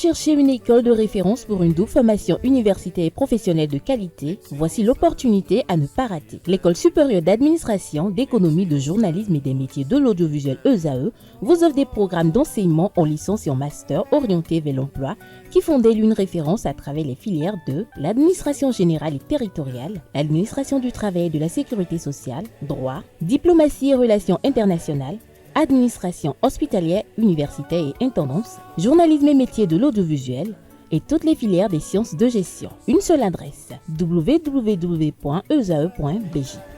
cherchez une école de référence pour une double formation universitaire et professionnelle de qualité? Voici l'opportunité à ne pas rater. L'École supérieure d'administration, d'économie, de journalisme et des métiers de l'audiovisuel ESAE vous offre des programmes d'enseignement en licence et en master orientés vers l'emploi qui font d'elle une référence à travers les filières de l'administration générale et territoriale, l'administration du travail et de la sécurité sociale, droit, diplomatie et relations internationales, administration hospitalière, universitaire et intendance, journalisme et métiers de l'audiovisuel et toutes les filières des sciences de gestion. Une seule adresse, www.esae.bj.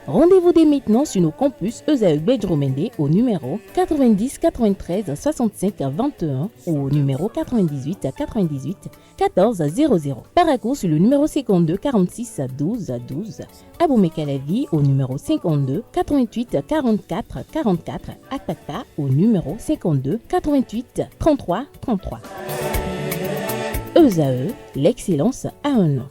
Rendez-vous dès maintenant sur nos campus ESAE Bedjromende au numéro 90 93 65 21 ou au numéro 98 98 14 00. Paracourt sur le numéro 52 46 12 12. Aboumé-Calavi au numéro 52 88 44 44. Akpakpa au numéro 52 88 33 33. ESAE, l'excellence a un nom.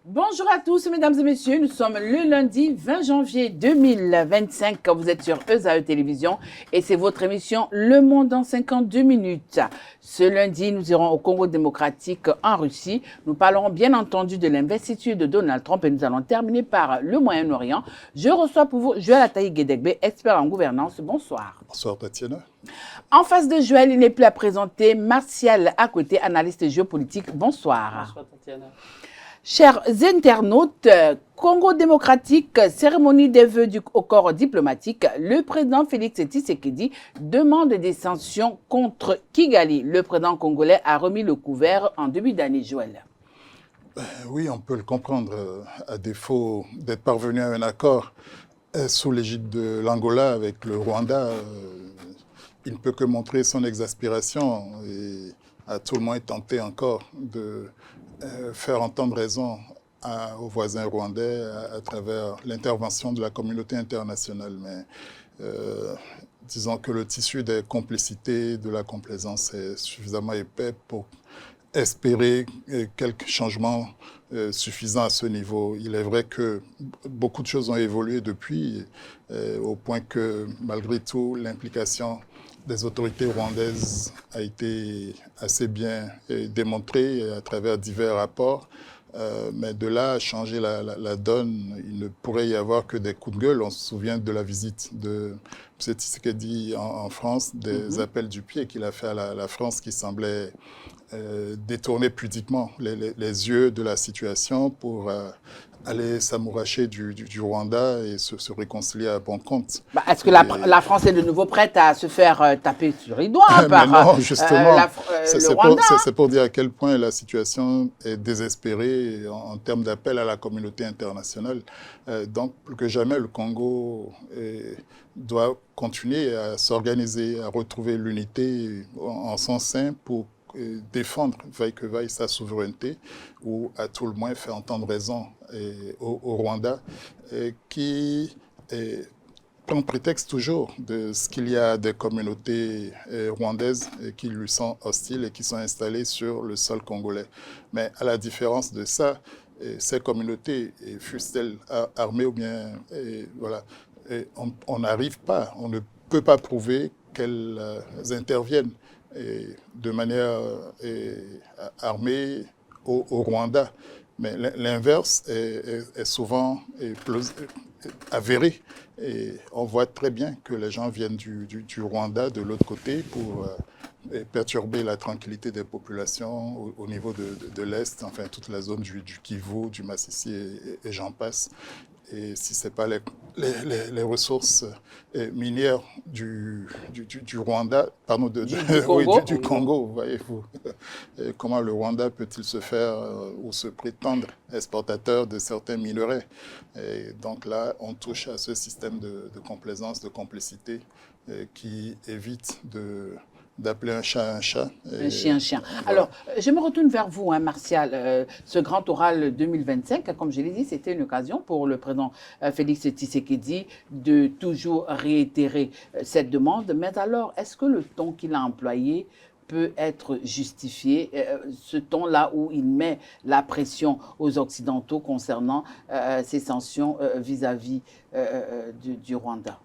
Bonjour à tous, mesdames et messieurs. Nous sommes le lundi 20 janvier 2025 quand vous êtes sur ESAE Télévision et c'est votre émission Le Monde en 52 minutes. Ce lundi, nous irons au Congo démocratique en Russie. Nous parlerons bien entendu de l'investiture de Donald Trump et nous allons terminer par le Moyen-Orient. Je reçois pour vous Joël Ataï-Guédegbe, expert en gouvernance. Bonsoir. Bonsoir, Tatiana. En face de Joël, il n'est plus à présenter. Martial à côté, analyste géopolitique. Bonsoir. Bonsoir, Tatiana. Chers internautes, Congo démocratique, cérémonie des vœux au corps diplomatique, le président Félix Tshisekedi demande des sanctions contre Kigali. Le président congolais a remis le couvert en début d'année, Joël. Oui, on peut le comprendre. À défaut d'être parvenu à un accord sous l'égide de l'Angola avec le Rwanda, il ne peut que montrer son exaspération et à tout le moins tenter encore de faire entendre raison aux voisins rwandais à travers l'intervention de la communauté internationale. Mais disons que le tissu des complicités, de la complaisance est suffisamment épais pour espérer quelques changements suffisants à ce niveau. Il est vrai que beaucoup de choses ont évolué depuis, au point que malgré tout, l'implication des autorités rwandaises a été assez bien démontrée à travers divers rapports. Mais de là à changer la donne, il ne pourrait y avoir que des coups de gueule. On se souvient de la visite de M. Tshisekedi en France, des appels du pied qu'il a fait à la France qui semblaient détourner pudiquement les yeux de la situation pour aller s'amouracher du Rwanda et se réconcilier à bon compte. Est-ce que la France est de nouveau prête à se faire taper sur les doigts par non, justement, le Rwanda? C'est pour dire à quel point la situation est désespérée en termes d'appel à la communauté internationale. Donc, plus que jamais, le Congo doit continuer à s'organiser, à retrouver l'unité en son sein pour défendre, vaille que vaille, sa souveraineté, ou à tout le moins faire entendre raison au Rwanda, qui prend prétexte toujours de ce qu'il y a des communautés rwandaises qui lui sont hostiles et qui sont installées sur le sol congolais. Mais à la différence de ça, ces communautés, fussent-elles armées ou bien, voilà, on n'arrive pas, on ne peut pas prouver qu'elles interviennent de manière armée au Rwanda. Mais l'inverse est souvent avéré. Et on voit très bien que les gens viennent du Rwanda de l'autre côté pour perturber la tranquillité des populations au niveau de l'Est, enfin toute la zone du Kivu, du Massissi et j'en passe. Et si ce n'est pas les ressources minières du Rwanda, pardon, du Congo, voyez-vous, comment le Rwanda peut-il se faire ou se prétendre exportateur de certains minerais? Et donc là, on touche à ce système de complaisance, de complicité qui évite d'appeler un chat un chat. Un chien un chien. Voilà. Alors, je me retourne vers vous, Martial. Ce grand oral 2025, comme je l'ai dit, c'était une occasion pour le président Félix Tshisekedi de toujours réitérer cette demande. Mais alors, est-ce que le ton qu'il a employé peut être justifié, ce ton-là où il met la pression aux Occidentaux concernant ces sanctions vis-à-vis du Rwanda?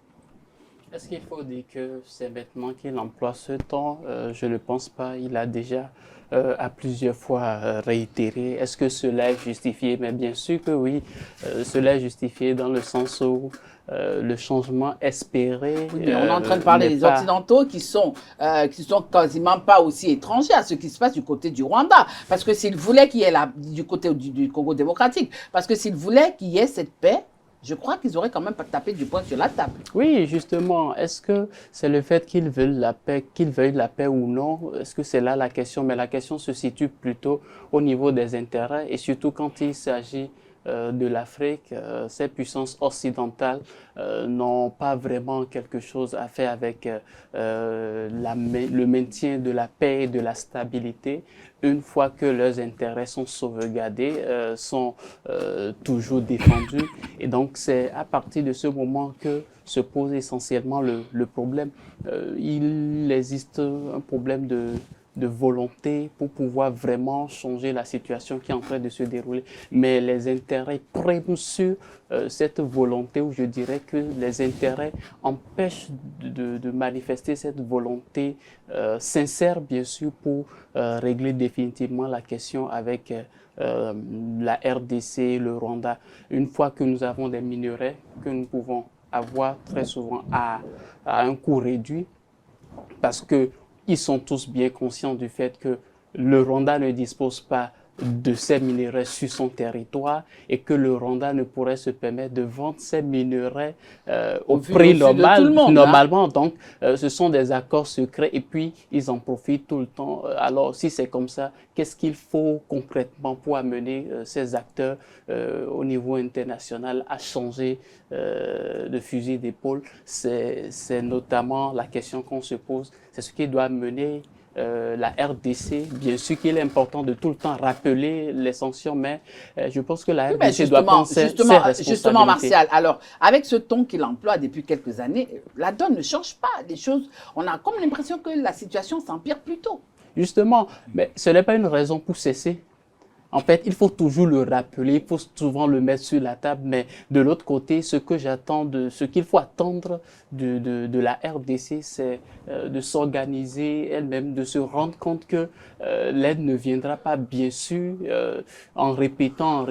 Est-ce qu'il faut dire que c'est maintenant qu'il emploie ce temps? Je ne pense pas. Il a déjà à plusieurs fois réitéré. Est-ce que cela est justifié? Mais bien sûr que oui, cela est justifié dans le sens où le changement espéré Oui, mais on est en train de parler n'est des pas... Occidentaux qui sont quasiment pas aussi étrangers à ce qui se passe du côté du Rwanda. Parce que s'ils voulaient qu'il y ait du côté du Congo démocratique, parce que s'ils voulaient qu'il y ait cette paix, je crois qu'ils auraient quand même pas tapé du poing sur la table. Oui, justement, est-ce que c'est le fait qu'ils veuillent la paix ou non? Est-ce que c'est là la question? Mais la question se situe plutôt au niveau des intérêts et surtout quand il s'agit de l'Afrique, ces puissances occidentales n'ont pas vraiment quelque chose à faire avec le maintien de la paix et de la stabilité. Une fois que leurs intérêts sont sauvegardés, sont toujours défendus. Et donc, c'est à partir de ce moment que se pose essentiellement le problème. Il existe un problème de volonté pour pouvoir vraiment changer la situation qui est en train de se dérouler. Mais les intérêts priment sur cette volonté, où je dirais que les intérêts empêchent de manifester cette volonté sincère, bien sûr, pour régler définitivement la question avec la RDC, le Rwanda. Une fois que nous avons des minerais que nous pouvons avoir très souvent à un coût réduit, parce que ils sont tous bien conscients du fait que le Rwanda ne dispose pas de ces minerais sur son territoire et que le Rwanda ne pourrait se permettre de vendre ces minerais au prix normal, normalement. Donc, ce sont des accords secrets et puis ils en profitent tout le temps. Alors, si c'est comme ça, qu'est-ce qu'il faut concrètement pour amener ces acteurs au niveau international à changer de fusil d'épaule? C'est notamment la question qu'on se pose. C'est ce qui doit mener la RDC. Bien sûr qu'il est important de tout le temps rappeler les sanctions, mais je pense que la RDC doit prendre ses responsabilités. Justement, Martial, alors, avec ce ton qu'il emploie depuis quelques années, la donne ne change pas. Les choses, on a comme l'impression que la situation s'empire plutôt. Justement, mais ce n'est pas une raison pour cesser. En fait, il faut toujours le rappeler, il faut souvent le mettre sur la table, mais de l'autre côté, ce qu'il faut attendre de la RDC, c'est de s'organiser elle-même, de se rendre compte que l'aide ne viendra pas, bien sûr, en répétant,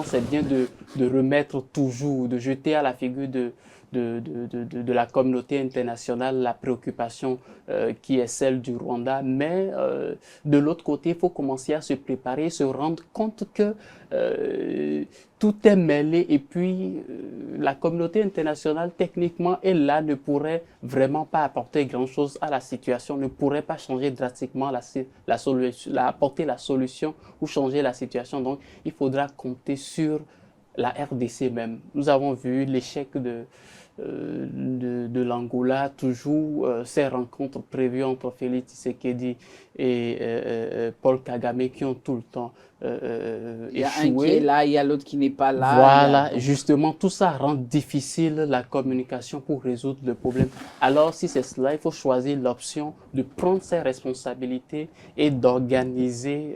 c'est bien de remettre toujours, de jeter à la figure de la communauté internationale la préoccupation qui est celle du Rwanda, mais de l'autre côté, il faut commencer à se préparer, se rendre compte que tout est mêlé et puis la communauté internationale techniquement est là, ne pourrait vraiment pas apporter grand-chose à la situation, ne pourrait pas changer drastiquement apporter la solution ou changer la situation. Donc il faudra compter sur la RDC même. Nous avons vu l'échec de l'Angola, toujours ces rencontres prévues entre Félix Tshisekedi et Paul Kagame qui ont tout le temps échoué. Il y a un qui est là, il y a l'autre qui n'est pas là. Voilà, justement, tout ça rend difficile la communication pour résoudre le problème. Alors, si c'est cela, il faut choisir l'option de prendre ses responsabilités et d'organiser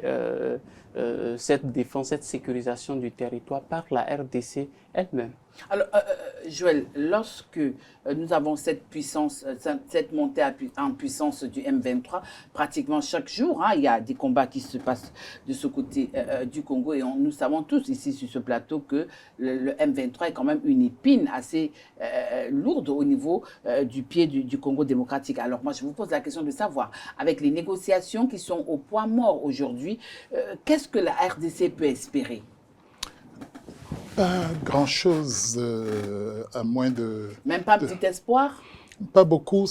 cette défense, cette sécurisation du territoire par la RDC elle-même. Alors, Joël, lorsque nous avons cette puissance, cette montée en puissance du M23, pratiquement chaque jour, il y a des combats qui se passent de ce côté du Congo et nous savons tous ici sur ce plateau que le M23 est quand même une épine assez lourde au niveau du pied du Congo démocratique. Alors moi, je vous pose la question de savoir, avec les négociations qui sont au point mort aujourd'hui, qu'est-ce que la RDC peut espérer ? Pas grand-chose, à moins de... Même pas un petit espoir ? Pas beaucoup.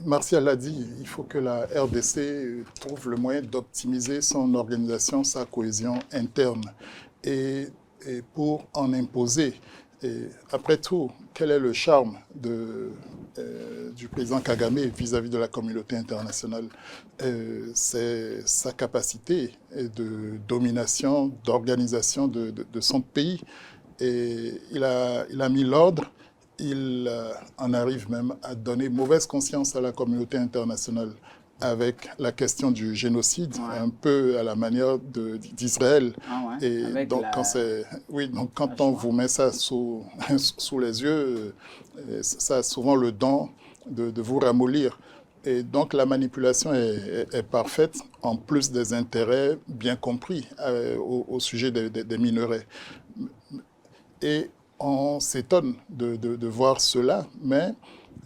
Martial l'a dit, il faut que la RDC trouve le moyen d'optimiser son organisation, sa cohésion interne, et pour en imposer. Et après tout, quel est le charme du président Kagame vis-à-vis de la communauté internationale? C'est sa capacité de domination, d'organisation de son pays. Et il a mis l'ordre. Il en arrive même à donner mauvaise conscience à la communauté internationale avec la question du génocide, un peu à la manière d'Israël. Et donc, quand on vous met ça sous les yeux, ça a souvent le don de vous ramollir. Et donc la manipulation est parfaite, en plus des intérêts bien compris au sujet des minerais. Et on s'étonne de voir cela, mais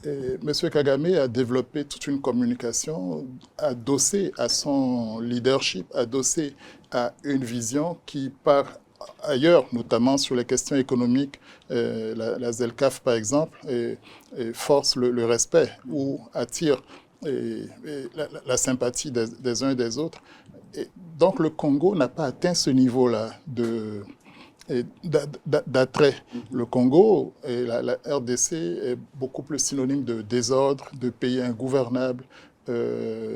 M. Kagame a développé toute une communication adossée à son leadership, adossée à une vision qui part ailleurs, notamment sur les questions économiques. La ZLECAf, par exemple, force le respect ou attire la sympathie des uns et des autres. Et donc le Congo n'a pas atteint ce niveau-là d'attrait. Le Congo et la RDC est beaucoup plus synonyme de désordre, de pays ingouvernables,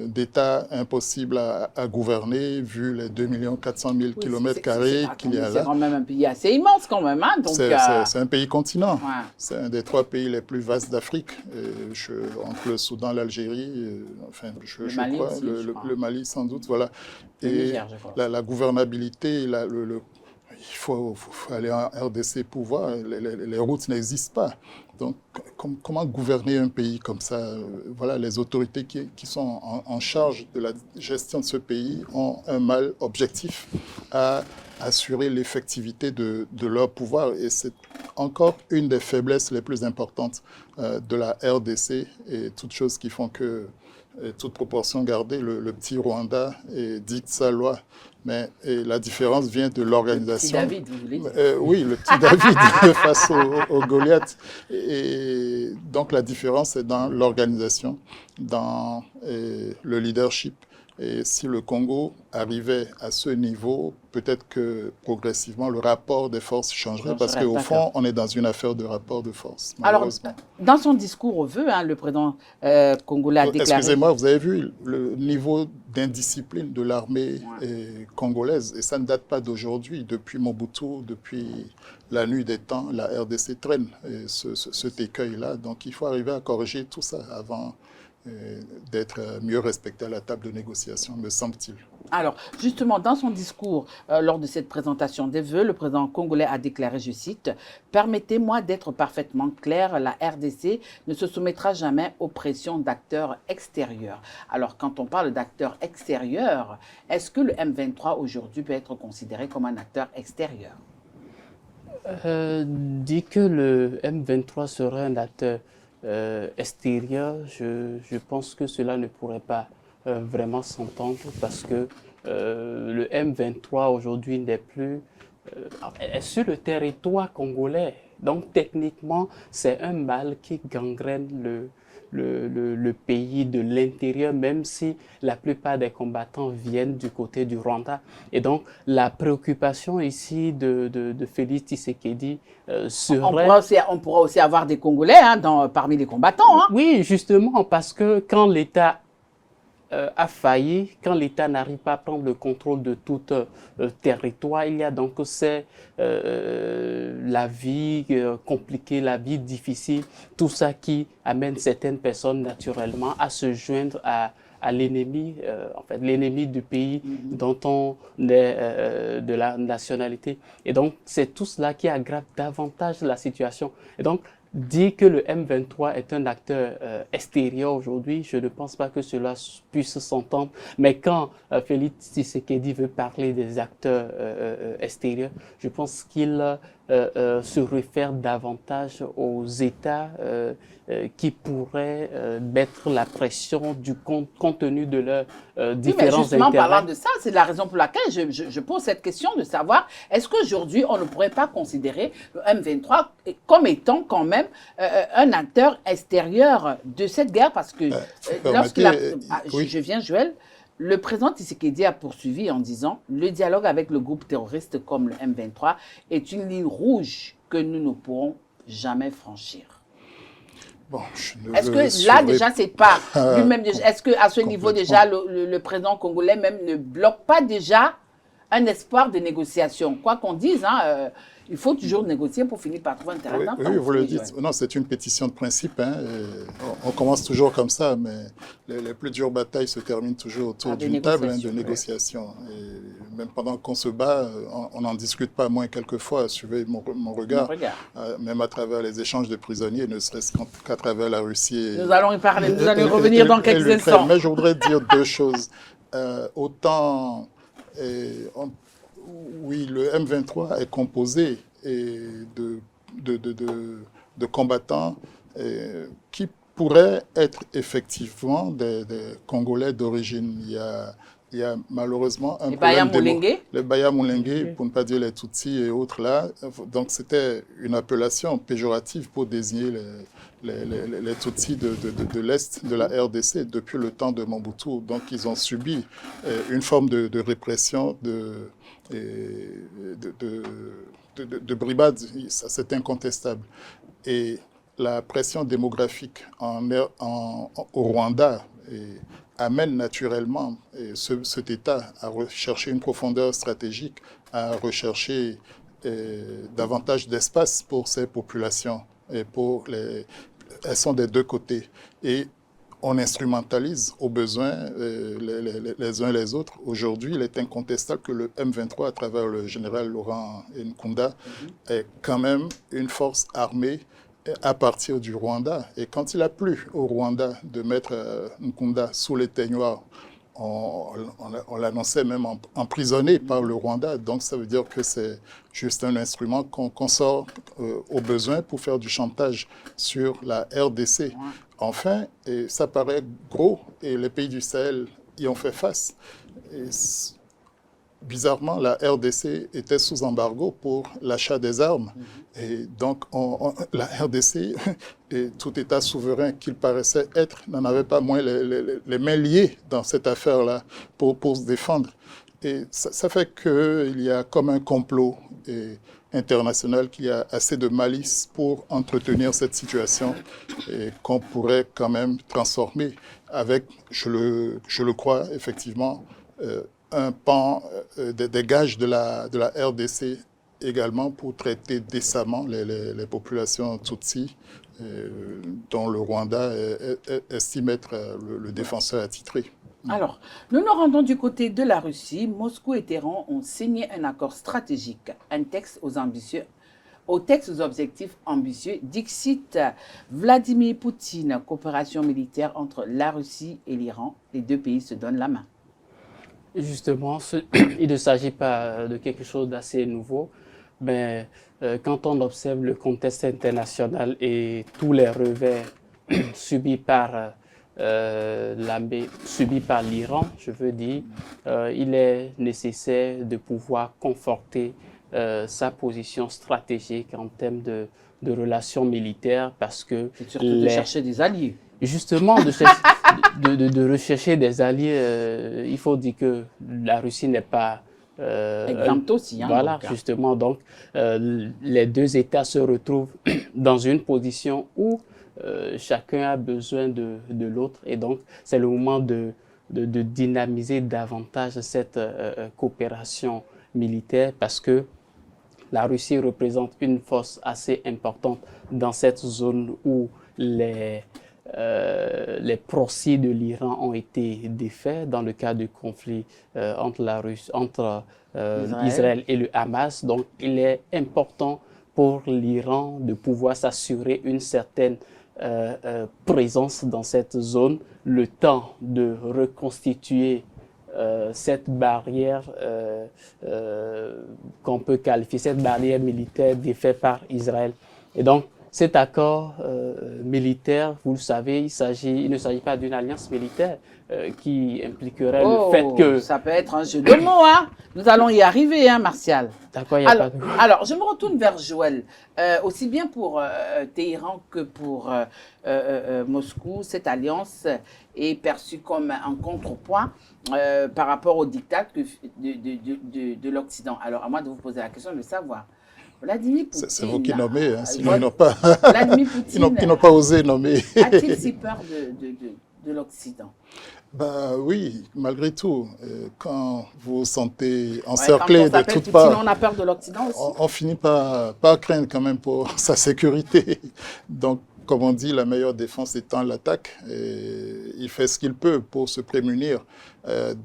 d'États impossibles à gouverner, vu les 2 400 000 km² qu'il y a là. C'est quand même un pays assez immense quand même. Hein, c'est un pays-continent. Ouais. C'est un des 3 pays les plus vastes d'Afrique. Entre le Soudan, l'Algérie, Mali crois, aussi, le Mali sans doute. Voilà. Le Et Niger, je crois. la gouvernabilité, il faut aller en RDC pour voir, les routes n'existent pas. Donc, comment gouverner un pays comme ça? Voilà, les autorités qui sont en charge de la gestion de ce pays ont un mal objectif à assurer l'effectivité de leur pouvoir. Et c'est encore une des faiblesses les plus importantes de la RDC et toutes choses qui font que, toute proportion gardée, le petit Rwanda dicte sa loi. Mais la différence vient de l'organisation. Le petit David, vous voulez dire? Oui, le petit David face au Goliath. Et donc la différence est dans l'organisation, dans le leadership. Et si le Congo arrivait à ce niveau, peut-être que progressivement le rapport des forces changerait, parce qu'au fond, on est dans une affaire de rapport de force. Alors, dans son discours au vœu, le président congolais a déclaré... Excusez-moi, vous avez vu le niveau d'indiscipline de l'armée congolaise, et ça ne date pas d'aujourd'hui. Depuis Mobutu, depuis la nuit des temps, la RDC traîne cet écueil-là. Donc il faut arriver à corriger tout ça avant d'être mieux respecté à la table de négociation, me semble-t-il. Alors, justement, dans son discours, lors de cette présentation des vœux, le président congolais a déclaré, je cite, « Permettez-moi d'être parfaitement clair, la RDC ne se soumettra jamais aux pressions d'acteurs extérieurs. » Alors, quand on parle d'acteurs extérieurs, est-ce que le M23 aujourd'hui peut être considéré comme un acteur extérieur? Dit que le M23 serait un acteur extérieur, je pense que cela ne pourrait pas vraiment s'entendre parce que le M23 aujourd'hui n'est plus sur le territoire congolais. Donc techniquement, c'est un mal qui gangrène le pays de l'intérieur, même si la plupart des combattants viennent du côté du Rwanda. Et donc, la préoccupation ici de Félix Tshisekedi serait... On pourra aussi avoir des Congolais parmi les combattants. Hein. Oui, justement, parce que quand l'État a failli, quand l'État n'arrive pas à prendre le contrôle de tout territoire, il y a donc la vie compliquée, la vie difficile, tout ça qui amène certaines personnes naturellement à se joindre à l'ennemi, en fait, l'ennemi du pays dont on est de la nationalité. Et donc, c'est tout cela qui aggrave davantage la situation. Et donc, dire que le M23 est un acteur extérieur aujourd'hui, je ne pense pas que cela puisse s'entendre. Mais quand Félix Tshisekedi veut parler des acteurs extérieurs, je pense qu'il se réfère davantage aux États qui pourraient mettre la pression du compte tenu de leurs différents mais justement, intérêts. Parlant de ça, c'est la raison pour laquelle je pose cette question de savoir est-ce qu'aujourd'hui on ne pourrait pas considérer le M23 comme étant quand même un acteur extérieur de cette guerre, parce que lorsqu'il a... oui. Je viens, Joël. Le président Tshisekedi a poursuivi en disant « Le dialogue avec le groupe terroriste comme le M23 est une ligne rouge que nous ne pourrons jamais franchir. » Bon, est-ce que là, déjà, c'est pas lui-même... Est-ce qu'à ce niveau, déjà, le président congolais même ne bloque pas déjà un espoir de négociation. Quoi qu'on dise, hein, il faut toujours négocier pour finir par trouver un terrain d'entente. Oui, vous le dites. Non, c'est une pétition de principe. Hein, on commence toujours comme ça, mais les plus dures batailles se terminent toujours autour d'une table de négociation. Et même pendant qu'on se bat, on n'en discute pas moins quelquefois. Suivez mon regard. Même à travers les échanges de prisonniers, ne serait-ce qu'à travers la Russie. Nous allons y parler, nous allons revenir dans quelques instants. Mais je voudrais dire deux choses. Autant... oui, le M23 est composé de combattants qui pourraient être effectivement des Congolais d'origine. Il y a malheureusement un problème. Les Baya-Moulengue, pour ne pas dire les Tutsis et autres là. Donc c'était une appellation péjorative pour désigner les Tutsis de l'Est de la RDC depuis le temps de Mobutu. Donc ils ont subi une forme de répression, de bribade, ça c'est incontestable. Et la pression démographique au Rwanda amène naturellement cet État à rechercher une profondeur stratégique, à rechercher davantage d'espace pour ces populations. Elles sont des deux côtés. Et on instrumentalise aux besoins les uns les autres. Aujourd'hui, il est incontestable que le M23, à travers le général Laurent Nkunda, est quand même une force armée à partir du Rwanda. Et quand il a plu au Rwanda de mettre Nkunda sous les teignoirs, on l'annonçait même emprisonné par le Rwanda. Donc ça veut dire que c'est juste un instrument qu'on sort au besoin pour faire du chantage sur la RDC. Enfin, et ça paraît gros, et les pays du Sahel y ont fait face. Et bizarrement, la RDC était sous embargo pour l'achat des armes. Et donc, la RDC, et tout État souverain qu'il paraissait être, n'en avait pas moins les mains liées dans cette affaire-là pour se défendre. Et ça fait qu'il y a comme un complot international, qu'il y a assez de malice pour entretenir cette situation et qu'on pourrait quand même transformer avec, je le crois, effectivement, un pan des gages de la RDC également pour traiter décemment les populations Tutsis dont le Rwanda estime être le défenseur attitré. Alors, nous nous rendons du côté de la Russie. Moscou et Téhéran ont signé un accord stratégique, un texte aux objectifs ambitieux. Dixit Vladimir Poutine, coopération militaire entre la Russie et l'Iran. Les deux pays se donnent la main. Justement, il ne s'agit pas de quelque chose d'assez nouveau, mais quand on observe le contexte international et tous les revers subis par l'Iran, je veux dire, il est nécessaire de pouvoir conforter sa position stratégique en termes de relations militaires parce que... C'est surtout de chercher des alliés. Justement, de rechercher des alliés, il faut dire que la Russie n'est pas... exemple aussi. Hein, voilà, justement. Donc, les deux États se retrouvent dans une position où chacun a besoin de l'autre. Et donc, c'est le moment de dynamiser davantage cette coopération militaire parce que la Russie représente une force assez importante dans cette zone où les proxys de l'Iran ont été défaits dans le cadre du conflit entre Israël et le Hamas. Donc, il est important pour l'Iran de pouvoir s'assurer une certaine présence dans cette zone, le temps de reconstituer cette barrière qu'on peut qualifier, cette barrière militaire défaite par Israël. Et donc, cet accord militaire, vous le savez, il ne s'agit pas d'une alliance militaire qui impliquerait le fait que... Ça peut être un jeu de mots, hein. Nous allons y arriver, hein, Martial. D'accord, il n'y a pas de... Alors, je me retourne vers Joël. Aussi bien pour Téhéran que pour Moscou, cette alliance est perçue comme un contrepoint par rapport au diktat de l'Occident. Alors, à moi de vous poser la question de savoir. Vladimir Poutine... C'est vous qui nommez, hein, sinon ils n'ont pas... Vladimir Poutine... Ils n'ont pas osé nommer. A-t-il si peur de l'Occident? Bah oui, malgré tout, quand vous vous sentez Ouais, quand on encerclé de s'appelle toutes Poutine, parts, on a peur de l'Occident aussi. on finit par craindre quand même pour sa sécurité. Donc, comme on dit, la meilleure défense étant l'attaque. Et il fait ce qu'il peut pour se prémunir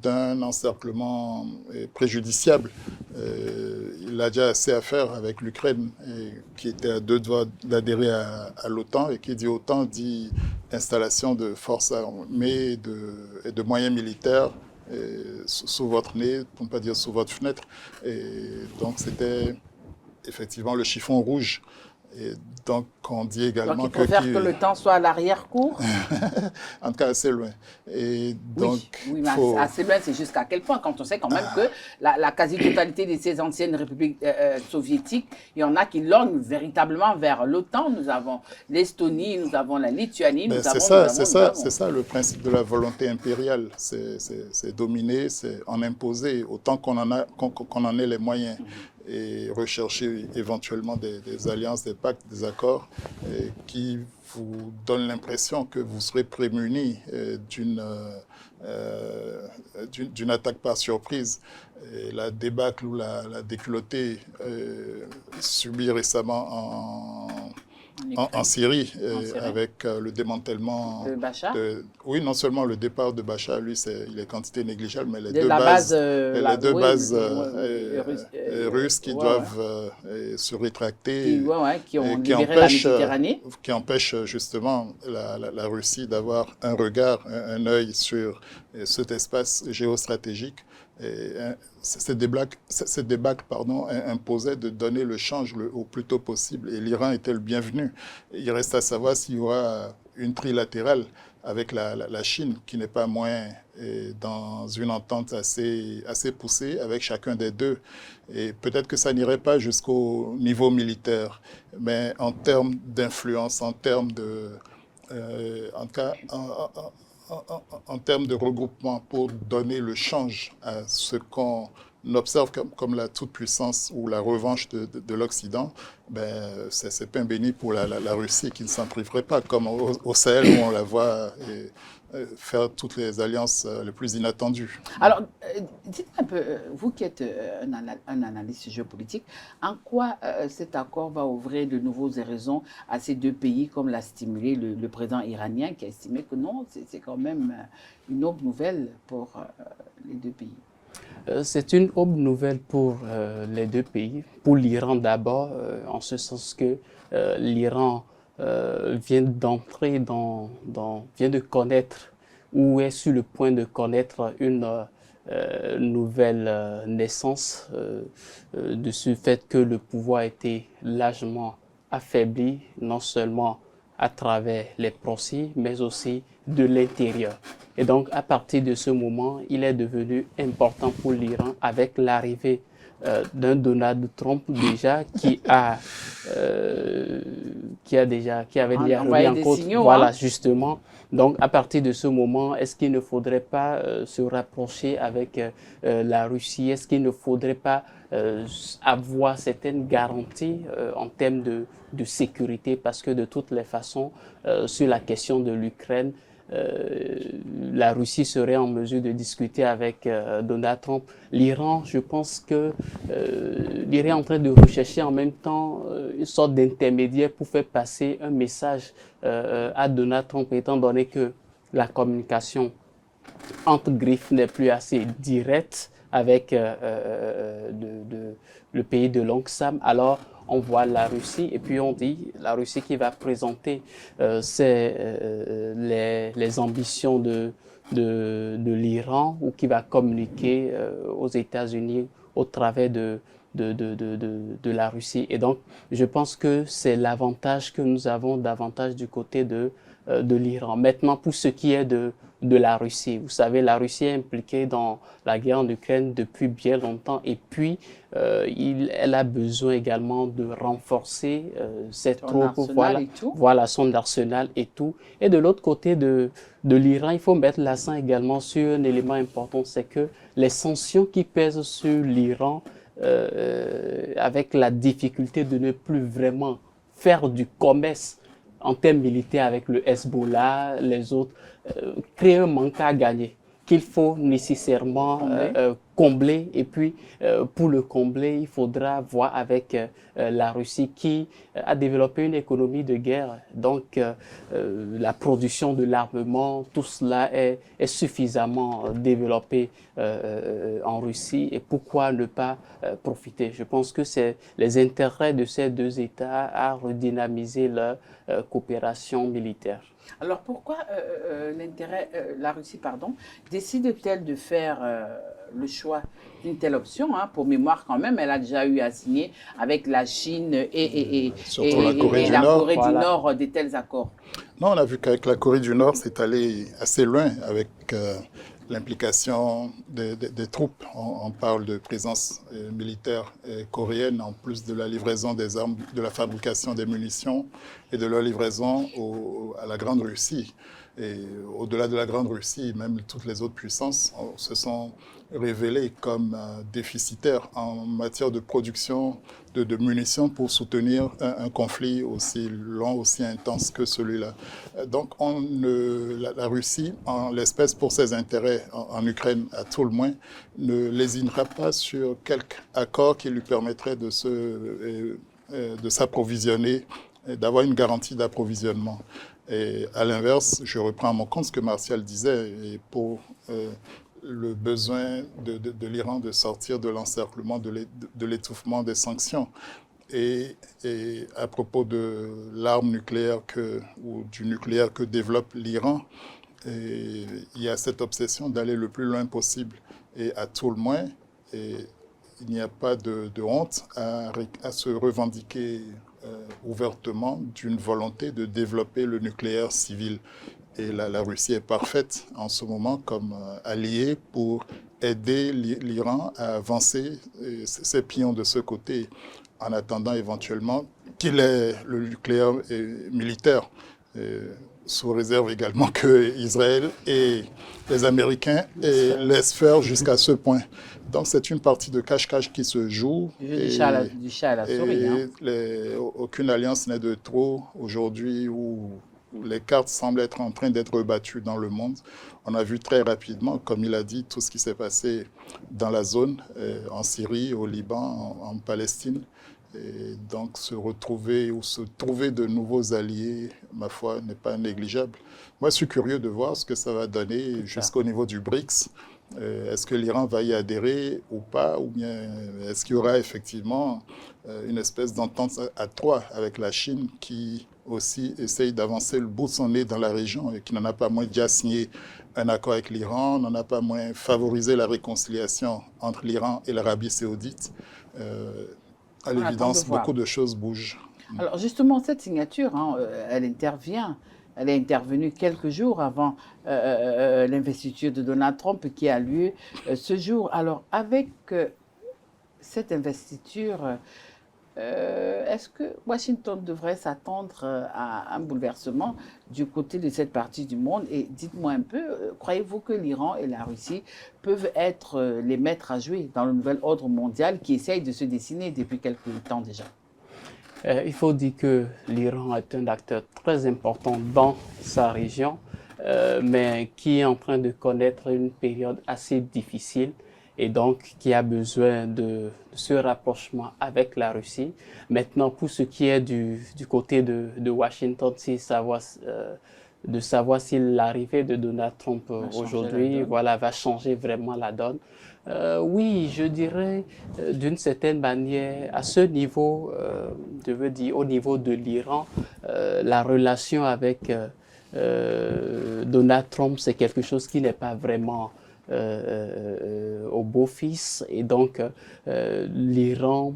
d'un encerclement préjudiciable. Il a déjà assez à faire avec l'Ukraine, qui était à deux doigts d'adhérer à l'OTAN, et qui dit OTAN dit installation de forces armées et de moyens militaires sous votre nez, pour ne pas dire sous votre fenêtre. Et donc c'était effectivement le chiffon rouge. Et donc on dit Donc également il préfère que le temps soit à l'arrière-cour. en tout cas assez loin. Et donc Oui, mais assez loin, c'est jusqu'à quel point quand on sait quand même que la quasi-totalité de ces anciennes républiques soviétiques, il y en a qui lorgnent véritablement vers l'OTAN. Nous avons l'Estonie, nous avons la Lituanie, ben, nous avons... c'est ça le principe de la volonté impériale. C'est dominer, c'est en imposer autant qu'on en ait les moyens. Et rechercher éventuellement des alliances, des pactes, des accords qui vous donnent l'impression que vous serez prémunis d'une attaque par surprise. Et la débâcle ou la déculottée subie récemment en Syrie, avec le démentellement de Bachar. Oui, non seulement le départ de Bachar, lui, il est quantité négligeable, mais les de deux la bases, russes qui doivent se rétracter, qui ont libéré la Méditerranée. qui empêchent justement la Russie d'avoir un regard, un œil sur cet espace géostratégique. Et cette débâcle imposait de donner le change au plus tôt possible. Et l'Iran était le bienvenu. Il reste à savoir s'il y aura une trilatérale avec la Chine, qui n'est pas moins dans une entente assez poussée avec chacun des deux. Et peut-être que ça n'irait pas jusqu'au niveau militaire, mais en termes d'influence, en termes de... en tout cas, en termes de regroupement pour donner le change à ce qu'on observe comme la toute-puissance ou la revanche de l'Occident, ben, c'est pain béni pour la Russie qui ne s'en priverait pas, comme au Sahel où on la voit faire toutes les alliances les plus inattendues. Alors, dites-moi un peu, vous qui êtes un analyste géopolitique, en quoi cet accord va ouvrir de nouveaux horizons à ces deux pays, comme l'a stimulé le président iranien, qui a estimé que non, c'est quand même une aube nouvelle pour les deux pays? C'est une aube nouvelle pour les deux pays, pour l'Iran d'abord, en ce sens que l'Iran vient d'entrer vient de connaître ou est sur le point de connaître une nouvelle naissance de ce fait que le pouvoir a été largement affaibli, non seulement à travers les proxys, mais aussi de l'intérieur. Et donc, à partir de ce moment, il est devenu important pour l'Iran, avec l'arrivée d'un Donald Trump déjà qui avait déjà remis en cause, voilà, justement. Donc, à partir de ce moment, est-ce qu'il ne faudrait pas se rapprocher avec la Russie? Est-ce qu'il ne faudrait pas avoir certaines garanties en termes de sécurité? Parce que de toutes les façons, sur la question de l'Ukraine, la Russie serait en mesure de discuter avec Donald Trump. L'Iran, je pense que l'Iran est en train de rechercher en même temps une sorte d'intermédiaire pour faire passer un message à Donald Trump, étant donné que la communication entre griffes n'est plus assez directe avec le pays de l'oncle Sam. Alors, on voit la Russie et puis on dit la Russie qui va présenter les ambitions de l'Iran ou qui va communiquer aux États-Unis au travers de la Russie. Et donc, je pense que c'est l'avantage que nous avons davantage du côté de l'Iran. Maintenant, pour ce qui est de la Russie. Vous savez, la Russie est impliquée dans la guerre en Ukraine depuis bien longtemps et puis elle a besoin également de renforcer ses troupes, voilà, son arsenal et tout. Et de l'autre côté de l'Iran, il faut mettre l'accent également sur un élément important, c'est que les sanctions qui pèsent sur l'Iran, avec la difficulté de ne plus vraiment faire du commerce en termes militaires avec le Hezbollah, les autres, créer un manque à gagner. qu'il faut nécessairement combler. Et puis, pour le combler, il faudra voir avec la Russie qui a développé une économie de guerre. Donc, la production de l'armement, tout cela est suffisamment développé en Russie. Et pourquoi ne pas profiter? Je pense que c'est les intérêts de ces deux États à redynamiser leur coopération militaire. Alors pourquoi la Russie, décide-t-elle de faire le choix d'une telle option, hein? Pour mémoire quand même, elle a déjà eu à signer avec la Chine et la Corée du Nord de tels accords. Non, on a vu qu'avec la Corée du Nord, c'est allé assez loin avec l'implication des troupes. On parle de présence militaire coréenne, en plus de la livraison des armes, de la fabrication des munitions et de leur livraison à la Grande Russie. Et au-delà de la Grande Russie, même toutes les autres puissances se sont révélées comme déficitaires en matière de production de munitions pour soutenir un conflit aussi long, aussi intense que celui-là. Donc la Russie, en l'espèce pour ses intérêts en Ukraine à tout le moins, ne lésinera pas sur quelque accord qui lui permettrait de s'approvisionner, d'avoir une garantie d'approvisionnement. Et à l'inverse, je reprends à mon compte ce que Martial disait, et pour le besoin de l'Iran de sortir de l'encerclement, de l'étouffement des sanctions. Et à propos de l'arme nucléaire ou du nucléaire que développe l'Iran, il y a cette obsession d'aller le plus loin possible. Et à tout le moins, il n'y a pas de honte à se revendiquer ouvertement d'une volonté de développer le nucléaire civil. Et la Russie est parfaite en ce moment comme alliée pour aider l'Iran à avancer ses pions de ce côté, en attendant éventuellement qu'il ait le nucléaire militaire, sous réserve également que Israël et les Américains laissent faire jusqu'à ce point. Donc c'est une partie de cache-cache qui se joue. Du chat à la souris. Aucune alliance n'est de trop aujourd'hui où les cartes semblent être en train d'être rebattues dans le monde. On a vu très rapidement, comme il a dit, tout ce qui s'est passé dans la zone, en Syrie, au Liban, en Palestine. Et donc se trouver de nouveaux alliés, ma foi, n'est pas négligeable. Moi, je suis curieux de voir ce que ça va donner jusqu'au niveau du BRICS. Est-ce que l'Iran va y adhérer ou pas, ou bien est-ce qu'il y aura effectivement une espèce d'entente à trois avec la Chine qui aussi essaye d'avancer le bout de son nez dans la région et qui n'en a pas moins déjà signé un accord avec l'Iran, n'en a pas moins favorisé la réconciliation entre l'Iran et l'Arabie saoudite. À l'évidence, beaucoup de choses bougent. Alors justement, cette signature, elle intervient. Elle est intervenue quelques jours avant l'investiture de Donald Trump qui a lieu ce jour. Alors avec cette investiture, est-ce que Washington devrait s'attendre à un bouleversement du côté de cette partie du monde? Et dites-moi un peu, croyez-vous que l'Iran et la Russie peuvent être les maîtres à jouer dans le nouvel ordre mondial qui essaye de se dessiner depuis quelques temps déjà? Il faut dire que l'Iran est un acteur très important dans sa région, mais qui est en train de connaître une période assez difficile et donc qui a besoin de ce rapprochement avec la Russie. Maintenant, pour ce qui est du côté de Washington, de savoir si l'arrivée de Donald Trump aujourd'hui va changer vraiment la donne. Oui, je dirais d'une certaine manière, à ce niveau, je veux dire au niveau de l'Iran, la relation avec Donald Trump, c'est quelque chose qui n'est pas vraiment au beau-fils. Et donc, l'Iran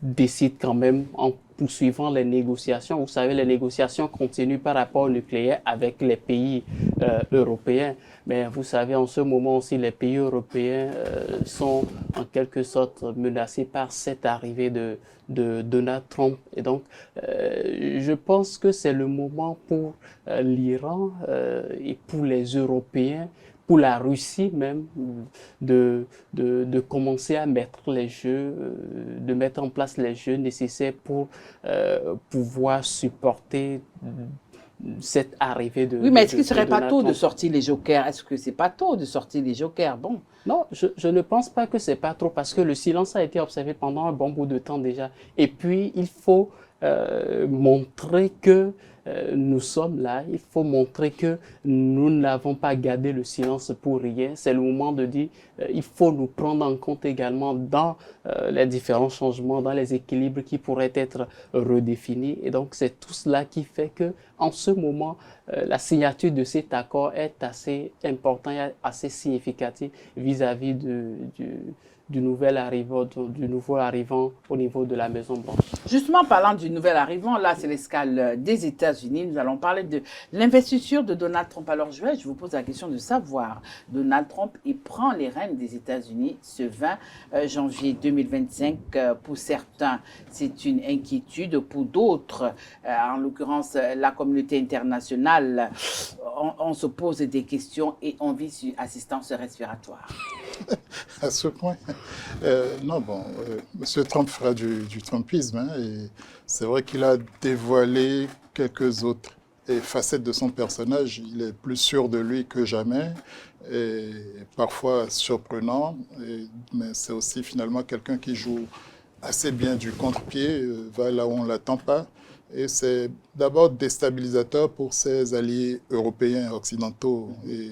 décide quand même, en poursuivant les négociations, vous savez, les négociations continuent par rapport au nucléaire avec les pays européens. Mais vous savez, en ce moment aussi, les pays européens sont en quelque sorte menacés par cette arrivée de Donald Trump. Et donc, je pense que c'est le moment pour l'Iran et pour les Européens, pour la Russie même, de commencer à mettre les jeux, de mettre en place les jeux nécessaires pour pouvoir supporter cette arrivée de Oui, mais est-ce qu'il ne serait pas Donald tôt de Trump. sortir les jokers? Est-ce que c'est pas tôt de sortir les jokers? Bon. Non, je ne pense pas que c'est pas trop parce que le silence a été observé pendant un bon bout de temps déjà. Et puis, il faut montrer que nous sommes là. Il faut montrer que nous n'avons pas gardé le silence pour rien. C'est le moment de dire il faut nous prendre en compte également dans les différents changements, dans les équilibres qui pourraient être redéfinis. Et donc, c'est tout cela qui fait que, en ce moment, la signature de cet accord est assez importante et assez significative vis-à-vis du nouvel arrivant au niveau de la Maison-Blanche. Justement, parlant du nouvel arrivant, là, c'est l'escale des États-Unis. Nous allons parler de l'investiture de Donald Trump. Alors, je vous pose la question de savoir, Donald Trump, il prend les rênes des États-Unis ce 20 janvier 2025. Pour certains, c'est une inquiétude. Pour d'autres, en l'occurrence, la communauté internationale, on se pose des questions et on vit sur assistance respiratoire. À ce point. Non, bon, M. Trump fera du Trumpisme, hein, et c'est vrai qu'il a dévoilé quelques autres facettes de son personnage. Il est plus sûr de lui que jamais, et parfois surprenant, mais c'est aussi finalement quelqu'un qui joue assez bien du contre-pied, va là où on ne l'attend pas. Et c'est d'abord déstabilisateur pour ses alliés européens, occidentaux, et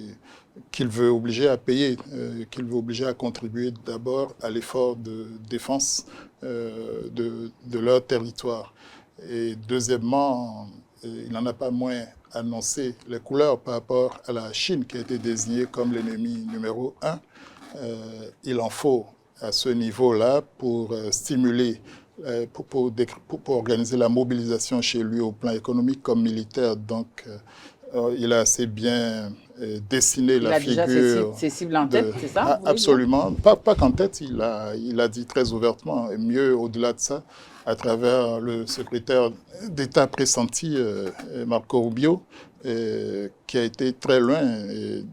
qu'il veut obliger à payer, qu'il veut obliger à contribuer d'abord à l'effort de défense de leur territoire. Et deuxièmement, il n'en a pas moins annoncé les couleurs par rapport à la Chine qui a été désignée comme l'ennemi numéro 1. Il en faut à ce niveau-là pour stimuler pour organiser la mobilisation chez lui au plan économique comme militaire. Donc, il a assez bien dessiné la figure. Il a déjà ses cibles en tête, c'est ça? Absolument. Pas qu'en tête, il a dit très ouvertement, et mieux au-delà de ça, à travers le secrétaire d'État pressenti, Marco Rubio, qui a été très loin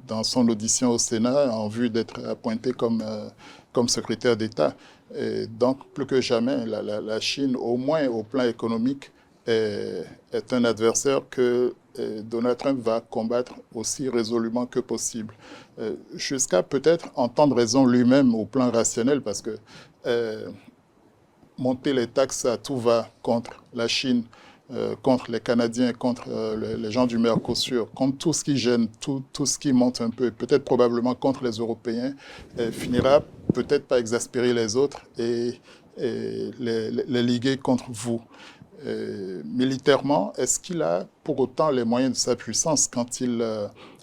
dans son audition au Sénat en vue d'être appointé comme secrétaire d'État. Et donc, plus que jamais, la Chine, au moins au plan économique, est un adversaire que Donald Trump va combattre aussi résolument que possible. Jusqu'à peut-être entendre raison lui-même au plan rationnel, parce que monter les taxes à tout va contre la Chine, contre les Canadiens, contre les gens du Mercosur, contre tout ce qui gêne, tout ce qui monte un peu, peut-être probablement contre les Européens, finira peut-être par exaspérer les autres et les liguer contre vous. Militairement, est-ce qu'il a pour autant les moyens de sa puissance quand il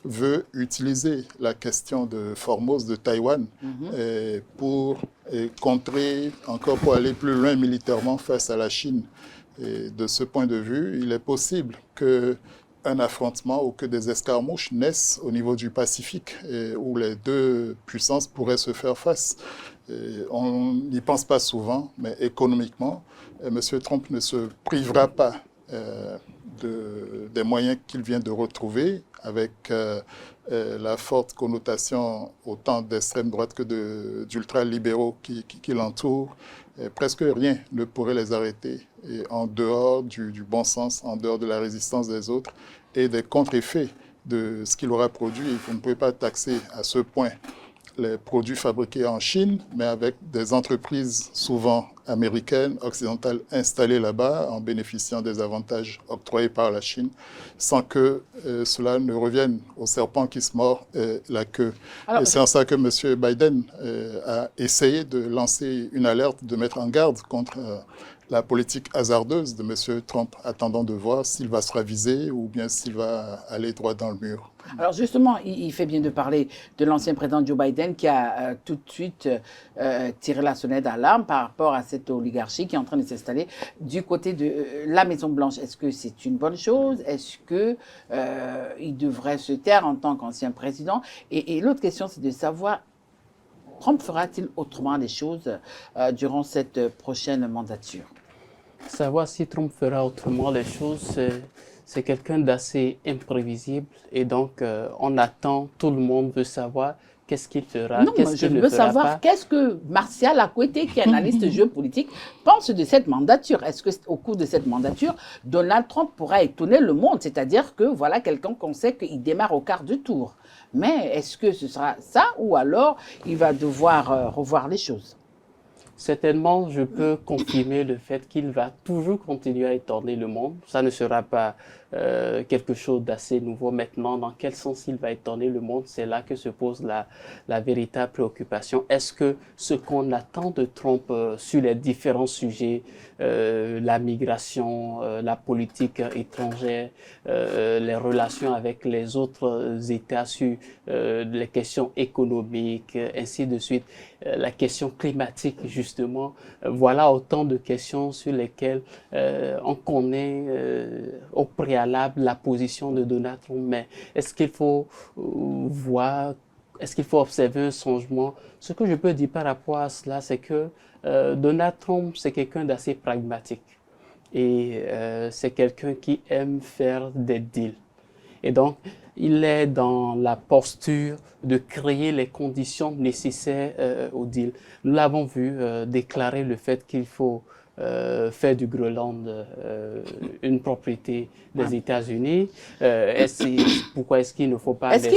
veut utiliser la question de Formose, de Taïwan, pour contrer, encore pour aller plus loin militairement face à la Chine? Et de ce point de vue, il est possible qu'un affrontement ou que des escarmouches naissent au niveau du Pacifique, où les deux puissances pourraient se faire face. On n'y pense pas souvent, mais économiquement, M. Trump ne se privera pas des moyens qu'il vient de retrouver avec la forte connotation autant d'extrême droite que d'ultra-libéraux qui l'entourent. Presque rien ne pourrait les arrêter en dehors du bon sens, en dehors de la résistance des autres et des contre-effets de ce qu'il aura produit. Vous ne pouvez pas taxer à ce point les produits fabriqués en Chine, mais avec des entreprises souvent américaines, occidentales, installées là-bas en bénéficiant des avantages octroyés par la Chine, sans que cela ne revienne au serpent qui se mord la queue. Alors, et c'est en ça que M. Biden a essayé de lancer une alerte, de mettre en garde contre la politique hasardeuse de M. Trump, attendant de voir s'il va se raviser ou bien s'il va aller droit dans le mur. Alors justement, il fait bien de parler de l'ancien président Joe Biden qui a tout de suite tiré la sonnette d'alarme par rapport à cette oligarchie qui est en train de s'installer du côté de la Maison-Blanche. Est-ce que c'est une bonne chose? Est-ce qu'il devrait se taire en tant qu'ancien président? Et l'autre question, c'est de savoir, Trump fera-t-il autrement les choses durant cette prochaine mandature? Savoir si Trump fera autrement les choses, c'est quelqu'un d'assez imprévisible et donc on attend, tout le monde veut savoir qu'est-ce qu'il fera, Non, qu'est-ce je qu'il ne veux fera savoir pas. qu'est-ce que Martial Akouete, qui est analyste géopolitique, pense de cette mandature. Est-ce qu'au cours de cette mandature, Donald Trump pourra étonner le monde? C'est-à-dire que voilà quelqu'un qu'on sait qu'il démarre au quart de tour. Mais est-ce que ce sera ça ou alors il va devoir revoir les choses? Certainement, je peux confirmer le fait qu'il va toujours continuer à étonner le monde. Ça ne sera pas quelque chose d'assez nouveau maintenant. Dans quel sens il va étonner le monde? C'est là que se pose la véritable préoccupation. Est-ce que ce qu'on attend de Trump sur les différents sujets, la migration, la politique étrangère, les relations avec les autres États sur les questions économiques, ainsi de suite, la question climatique justement, voilà autant de questions sur lesquelles on connaît au préalable la position de Donald Trump, mais est-ce qu'il faut voir, est-ce qu'il faut observer un changement? Ce que je peux dire par rapport à cela, c'est que Donald Trump, c'est quelqu'un d'assez pragmatique et c'est quelqu'un qui aime faire des deals. Et donc, il est dans la posture de créer les conditions nécessaires au deal. Nous l'avons vu déclarer le fait qu'il faut faire du Groenland une propriété des États-Unis. Pourquoi est-ce qu'il ne faut pas Est-ce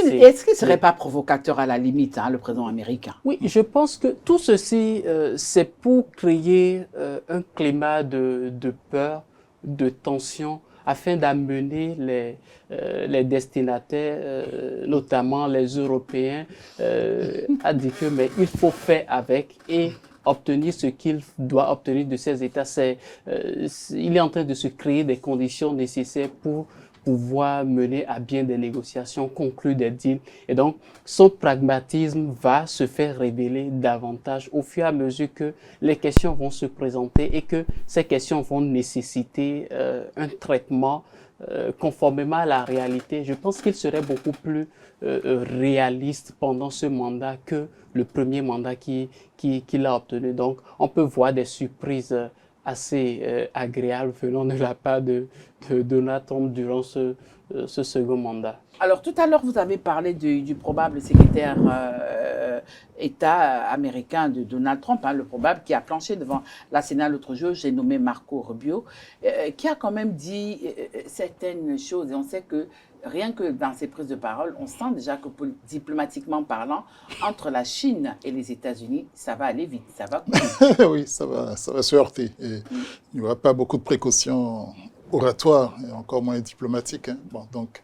qu'il ne serait pas provocateur à la limite, hein, le président américain? Oui, je pense que tout ceci, c'est pour créer un climat de peur, de tension, afin d'amener les destinataires, notamment les Européens, à dire que mais il faut faire avec et obtenir ce qu'il doit obtenir de ces États. Il est en train de se créer des conditions nécessaires pour pouvoir mener à bien des négociations, conclure des deals. Et donc, son pragmatisme va se faire révéler davantage au fur et à mesure que les questions vont se présenter et que ces questions vont nécessiter un traitement conformément à la réalité. Je pense qu'il serait beaucoup plus réaliste pendant ce mandat que le premier mandat qu'il a obtenu. Donc, on peut voir des surprises assez agréable venant de la part de Donald Trump durant ce second mandat. Alors, tout à l'heure, vous avez parlé du probable secrétaire État américain de Donald Trump, hein, le probable qui a planché devant la Sénat l'autre jour, j'ai nommé Marco Rubio, qui a quand même dit certaines choses. Et on sait que rien que dans ses prises de parole, on sent déjà que diplomatiquement parlant, entre la Chine et les États-Unis, ça va aller vite, ça va couler. Oui, ça va se heurter. Et il n'y aura pas beaucoup de précautions oratoires et encore moins diplomatiques. Hein. Bon, donc,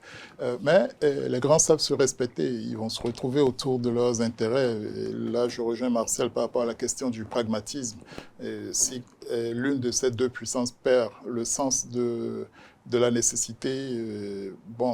mais les grands savent se respecter. Ils vont se retrouver autour de leurs intérêts. Et là, je rejoins Martial par rapport à la question du pragmatisme. Et si l'une de ces deux puissances perd le sens de la nécessité, bon,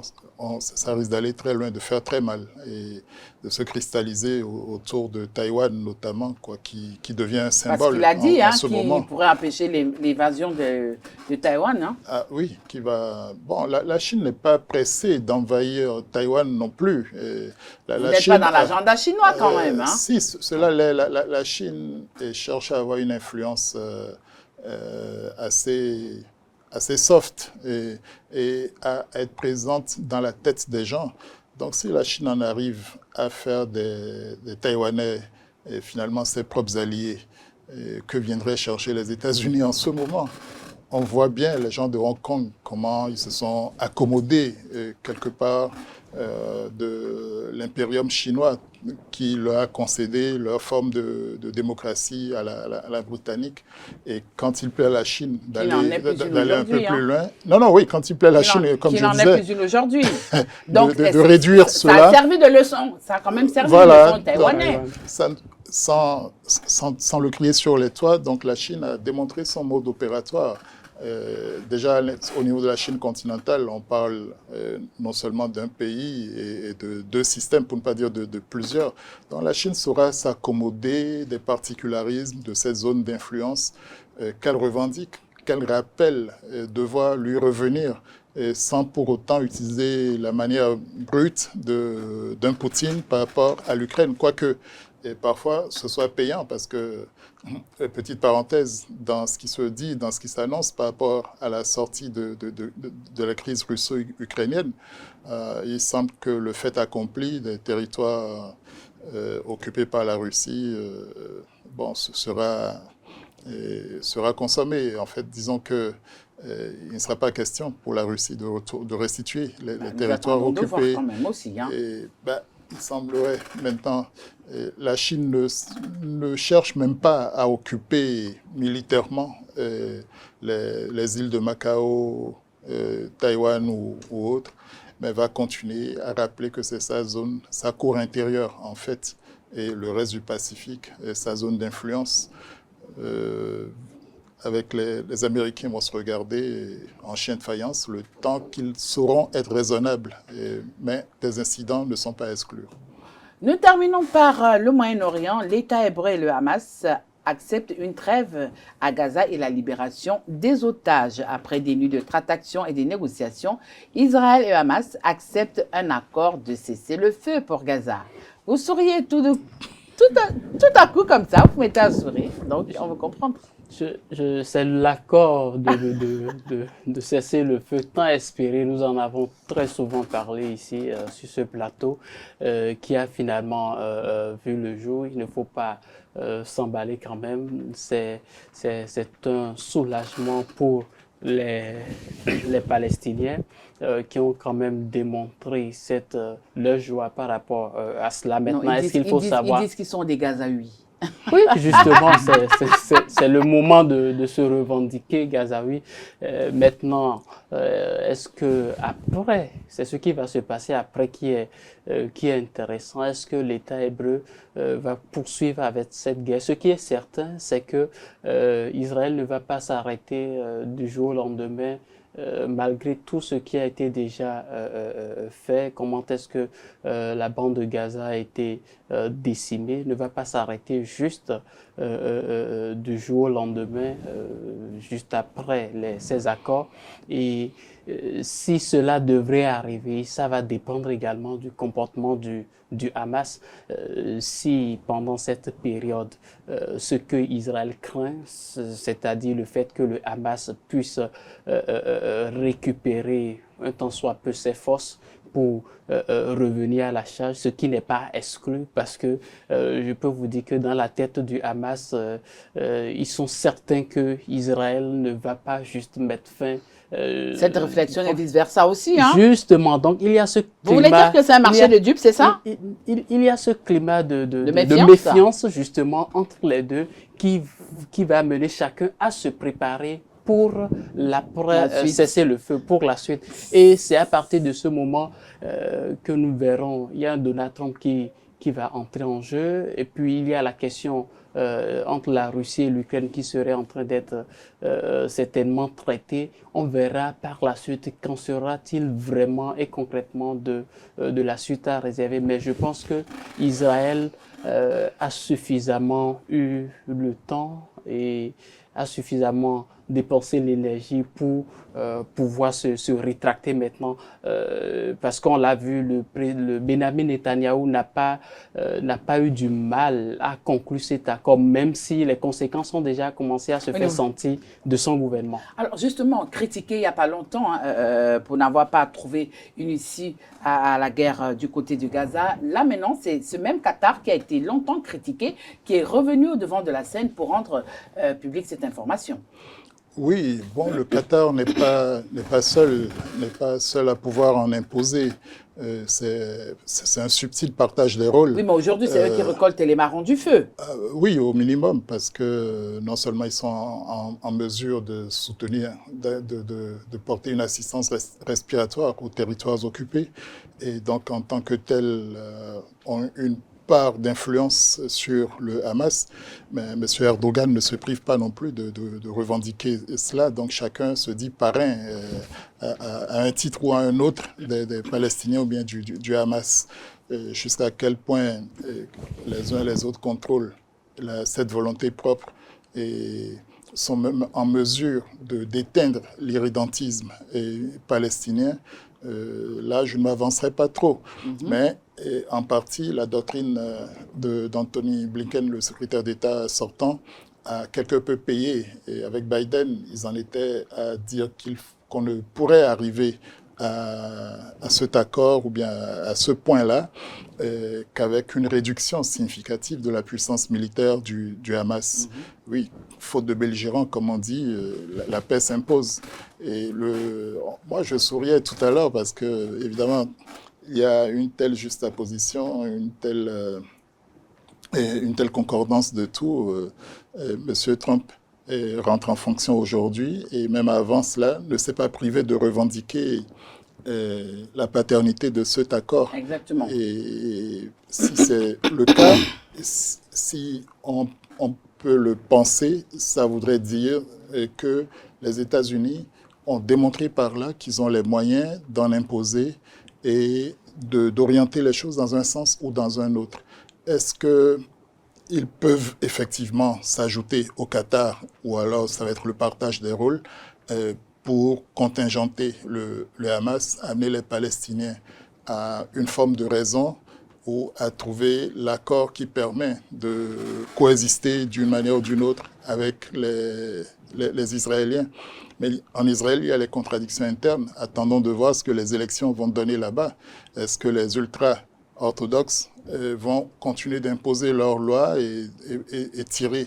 ça risque d'aller très loin, de faire très mal et de se cristalliser autour de Taïwan notamment, quoi, qui devient un symbole. Parce qu'il a dit en ce qu'il moment. pourrait empêcher l'évasion de Taïwan. Hein. Ah, oui, qui va. Bon, la Chine n'est pas pressée d'envahir Taïwan non plus. Vous n'êtes pas dans l'agenda chinois quand même. Hein. Si, la Chine cherche à avoir une influence assez soft et à être présente dans la tête des gens. Donc si la Chine en arrive à faire des Taïwanais et finalement ses propres alliés, que viendraient chercher les États-Unis en ce moment? On voit bien les gens de Hong Kong, comment ils se sont accommodés quelque part de l'impérium chinois qui leur a concédé leur forme de démocratie à la britannique. Et quand il plaît à la Chine d'aller un peu plus loin... Non, oui, quand il plaît à la Chine, comme je disais... Il n'en est plus une aujourd'hui. Donc, de réduire cela... Ça a servi de leçon. Ça a quand même servi de leçon aux Taïwanais. Sans le crier sur les toits, donc la Chine a démontré son mode opératoire. Déjà, au niveau de la Chine continentale, on parle non seulement d'un pays et de deux systèmes, pour ne pas dire de plusieurs. Donc la Chine saura s'accommoder des particularismes de cette zone d'influence qu'elle revendique, qu'elle rappelle devoir lui revenir, sans pour autant utiliser la manière brute d'un Poutine par rapport à l'Ukraine, quoique et parfois ce soit payant parce que, petite parenthèse, dans ce qui se dit, dans ce qui s'annonce par rapport à la sortie de la crise russo-ukrainienne, il semble que le fait accompli des territoires occupée par la Russie, sera consommée. En fait, disons que il ne sera pas question pour la Russie de restituer les territoires occupés. Quand même aussi, hein. Et, il semblerait maintenant, la Chine ne cherche même pas à occuper militairement les îles de Macao, Taïwan ou autres, mais va continuer à rappeler que c'est sa zone, sa cour intérieure en fait, et le reste du Pacifique est sa zone d'influence. Avec les Américains vont se regarder en chien de faïence le temps qu'ils sauront être raisonnables. Mais des incidents ne sont pas à exclure. Nous terminons par le Moyen-Orient. L'État hébreu et le Hamas acceptent une trêve à Gaza et la libération des otages. Après des nuits de tractations et des négociations, Israël et Hamas acceptent un accord de cessez-le-feu pour Gaza. Vous souriez tout à coup comme ça, vous mettez un sourire, donc on veut comprendre. C'est l'accord de cesser le feu tant espéré. Nous en avons très souvent parlé ici sur ce plateau qui a finalement vu le jour. Il ne faut pas s'emballer quand même. C'est un soulagement pour les Palestiniens qui ont quand même démontré leur joie par rapport à cela. Maintenant, est-ce qu'il faut savoir... Ils disent qu'ils sont des Gazaouis. Oui, justement, c'est le moment de se revendiquer, Gazaoui. Maintenant, est-ce que après, c'est ce qui va se passer après qui est intéressant. Est-ce que l'État hébreu va poursuivre avec cette guerre? Ce qui est certain, c'est que Israël ne va pas s'arrêter du jour au lendemain. Malgré tout ce qui a été déjà fait, comment est-ce que la bande de Gaza a été décimée, ne va pas s'arrêter juste du jour au lendemain, juste après ces accords. Et si cela devrait arriver, ça va dépendre également du comportement du Hamas. Si pendant cette période, ce que Israël craint, c'est-à-dire le fait que le Hamas puisse récupérer un tant soit peu ses forces pour revenir à la charge, ce qui n'est pas exclu parce que je peux vous dire que dans la tête du Hamas, ils sont certains que Israël ne va pas juste mettre fin. Cette réflexion et vice-versa aussi, hein? Justement, donc il y a ce climat... Vous voulez dire que c'est un marché de dupes, c'est ça? Il y a ce climat de méfiance, justement entre les deux qui va mener chacun à se préparer pour cesser le feu, pour la suite. Et c'est à partir de ce moment que nous verrons, il y a un Donald Trump qui va entrer en jeu, et puis il y a la question entre la Russie et l'Ukraine qui serait en train d'être certainement traitée. On verra par la suite qu'en sera-t-il vraiment et concrètement de la suite à réserver. Mais je pense que Israël a suffisamment eu le temps et a suffisamment dépensé l'énergie pour pouvoir se rétracter maintenant parce qu'on l'a vu, le Benjamin Netanyahou n'a pas eu du mal à conclure cet accord, même si les conséquences ont déjà commencé à se faire sentir de son gouvernement. Alors justement, critiqué il n'y a pas longtemps pour n'avoir pas trouvé une issue à la guerre du côté de Gaza, là maintenant c'est ce même Qatar qui a été longtemps critiqué, qui est revenu au devant de la scène pour rendre publique cette information. Oui, bon, le Qatar n'est pas seul à pouvoir en imposer. C'est un subtil partage des rôles. Oui, mais aujourd'hui, c'est eux qui récoltent les marrons du feu. Oui, au minimum, parce que non seulement ils sont en mesure de soutenir, de porter une assistance respiratoire aux territoires occupés, et donc en tant que tels ont une part d'influence sur le Hamas, mais M. Erdogan ne se prive pas non plus de revendiquer cela, donc chacun se dit parrain à un titre ou à un autre des Palestiniens ou bien du Hamas. Jusqu'à quel point les uns et les autres contrôlent cette volonté propre et sont même en mesure d'éteindre l'irrédentisme palestinien. Là, je ne m'avancerai pas trop, mais en partie, la doctrine d'Anthony Blinken, le secrétaire d'État sortant, a quelque peu payé. Et avec Biden, ils en étaient à dire qu'on ne pourrait arriver à cet accord ou bien à ce point-là qu'avec une réduction significative de la puissance militaire du Hamas. Oui, faute de belligérants, comme on dit, la paix s'impose. Et moi, je souriais tout à l'heure parce que, évidemment, il y a une telle juxtaposition, une telle concordance de tout. Monsieur Trump rentre en fonction aujourd'hui et même avant cela ne s'est pas privé de revendiquer la paternité de cet accord. Exactement. Et si c'est le cas, si on peut le penser, ça voudrait dire que les États-Unis ont démontré par là qu'ils ont les moyens d'en imposer et d'orienter les choses dans un sens ou dans un autre. Est-ce qu'ils peuvent effectivement s'ajouter au Qatar, ou alors ça va être le partage des rôles pour contingenter le Hamas, amener les Palestiniens à une forme de raison ou à trouver l'accord qui permet de coexister d'une manière ou d'une autre avec les Israéliens. Mais en Israël, il y a les contradictions internes. Attendons de voir ce que les élections vont donner là-bas. Est-ce que les ultra-orthodoxes vont continuer d'imposer leurs lois et tirer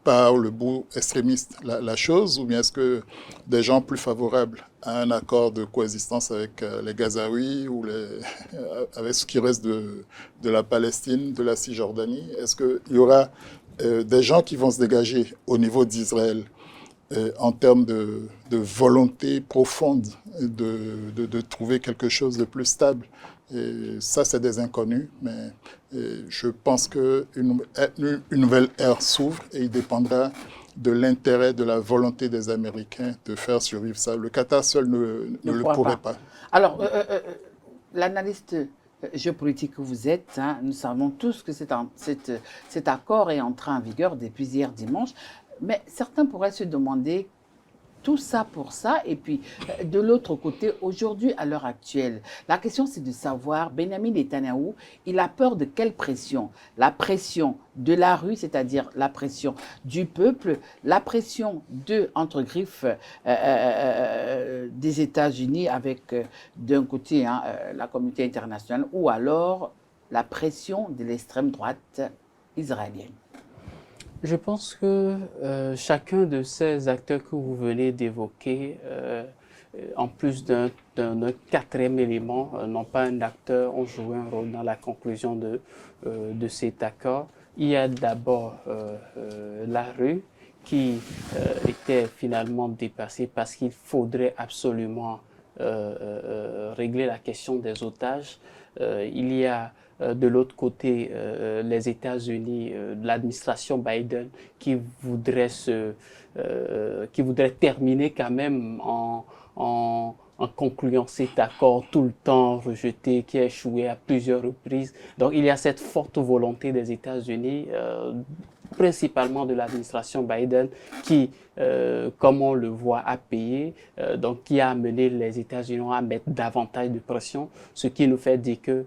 par le bout extrémiste la chose, ou bien est-ce que des gens plus favorables à un accord de coexistence avec les Gazaouis ou avec ce qui reste de la Palestine, de la Cisjordanie, est-ce qu'il y aura des gens qui vont se dégager au niveau d'Israël en termes de volonté profonde de trouver quelque chose de plus stable? Et ça, c'est des inconnus, mais je pense qu'une nouvelle ère s'ouvre et il dépendra de l'intérêt, de la volonté des Américains de faire survivre ça. Le Qatar seul ne le pourrait pas. Alors, l'analyste géopolitique que vous êtes, hein, nous savons tous que cet accord est entré en vigueur depuis hier dimanche, mais certains pourraient se demander tout ça pour ça. Et puis, de l'autre côté, aujourd'hui, à l'heure actuelle, la question, c'est de savoir, Benyamin Netanyahou, il a peur de quelle pression? La pression de la rue, c'est-à-dire la pression du peuple, la pression entre griffes, des États-Unis avec, d'un côté, hein, la communauté internationale, ou alors la pression de l'extrême droite israélienne. Je pense que chacun de ces acteurs que vous venez d'évoquer, en plus d'un quatrième élément, non pas un acteur, ont joué un rôle dans la conclusion de cet accord. Il y a d'abord la rue qui était finalement dépassée parce qu'il faudrait absolument régler la question des otages. Il y a de l'autre côté, les États-Unis, l'administration Biden, qui voudrait terminer quand même en concluant cet accord tout le temps rejeté, qui a échoué à plusieurs reprises. Donc il y a cette forte volonté des États-Unis, principalement de l'administration Biden, qui, comme on le voit, a payé, donc qui a amené les États-Unis à mettre davantage de pression, ce qui nous fait dire que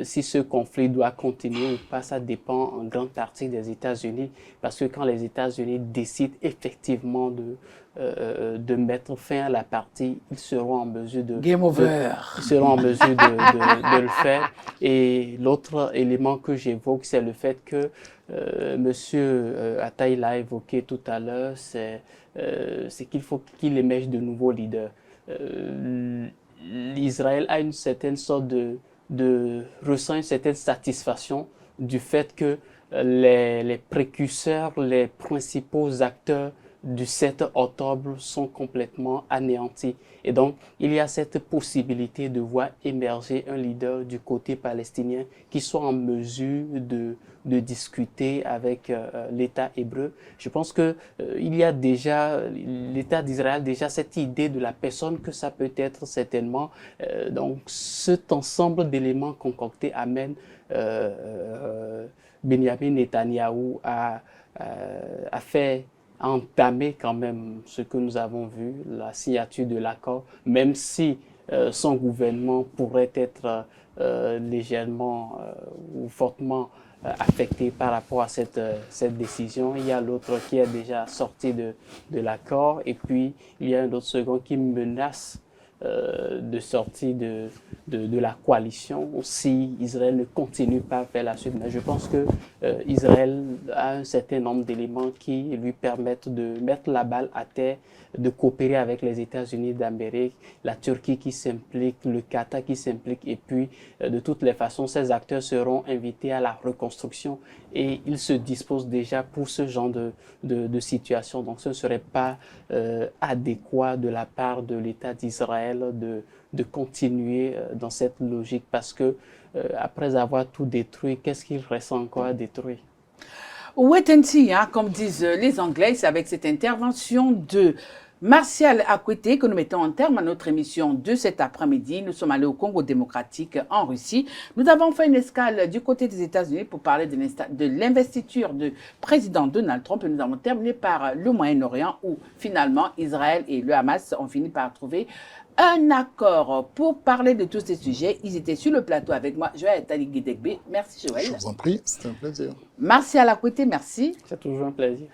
si ce conflit doit continuer ou pas, ça dépend en grande partie des États-Unis, parce que quand les États-Unis décident effectivement de mettre fin à la partie, ils seront en mesure Game over. Ils seront en mesure de le faire. Et l'autre élément que j'évoque, c'est le fait que Monsieur Attaï l'a évoqué tout à l'heure, c'est qu'il faut qu'il émerge de nouveaux leaders. Israël a une certaine sorte ressent une certaine satisfaction du fait que les précurseurs, les principaux acteurs du 7 octobre sont complètement anéantis. Et donc, il y a cette possibilité de voir émerger un leader du côté palestinien qui soit en mesure de discuter avec l'État hébreu. Je pense que il y a déjà, l'État d'Israël, déjà cette idée de la personne que ça peut être certainement. Donc, cet ensemble d'éléments concoctés amène Benyamin Netanyahou à entamer quand même ce que nous avons vu, la signature de l'accord, même si son gouvernement pourrait être légèrement ou fortement affecté par rapport à cette décision. Il y a l'autre qui est déjà sorti de l'accord et puis il y a un autre second qui menace de sortie de la coalition si Israël ne continue pas vers la suite. Mais je pense que Israël a un certain nombre d'éléments qui lui permettent de mettre la balle à terre, de coopérer avec les États-Unis d'Amérique, la Turquie qui s'implique, le Qatar qui s'implique, et puis de toutes les façons, ces acteurs seront invités à la reconstruction et ils se disposent déjà pour ce genre de situation. Donc ce ne serait pas adéquat de la part de l'État d'Israël de continuer dans cette logique parce que après avoir tout détruit, qu'est-ce qu'il reste encore à détruire? Wait and see, hein, comme disent les Anglais, c'est avec cette intervention de Martial Akwete que nous mettons en terme à notre émission de cet après-midi. Nous sommes allés au Congo démocratique, en Russie. Nous avons fait une escale du côté des États-Unis pour parler de l'investiture du président Donald Trump. Et nous avons terminé par le Moyen-Orient où finalement Israël et le Hamas ont fini par trouver un accord. Pour parler de tous ces sujets, ils étaient sur le plateau avec moi, Joël Taligui-Degbe. Merci Joël. Je vous en prie, c'était un plaisir. Martial Akwete, merci. C'est toujours un plaisir.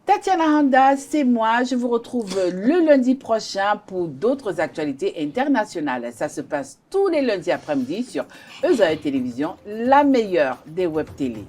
Tatiana Handa, c'est moi. Je vous retrouve le lundi prochain pour d'autres actualités internationales. Ça se passe tous les lundis après-midi sur EZAE Télévision, la meilleure des web télé.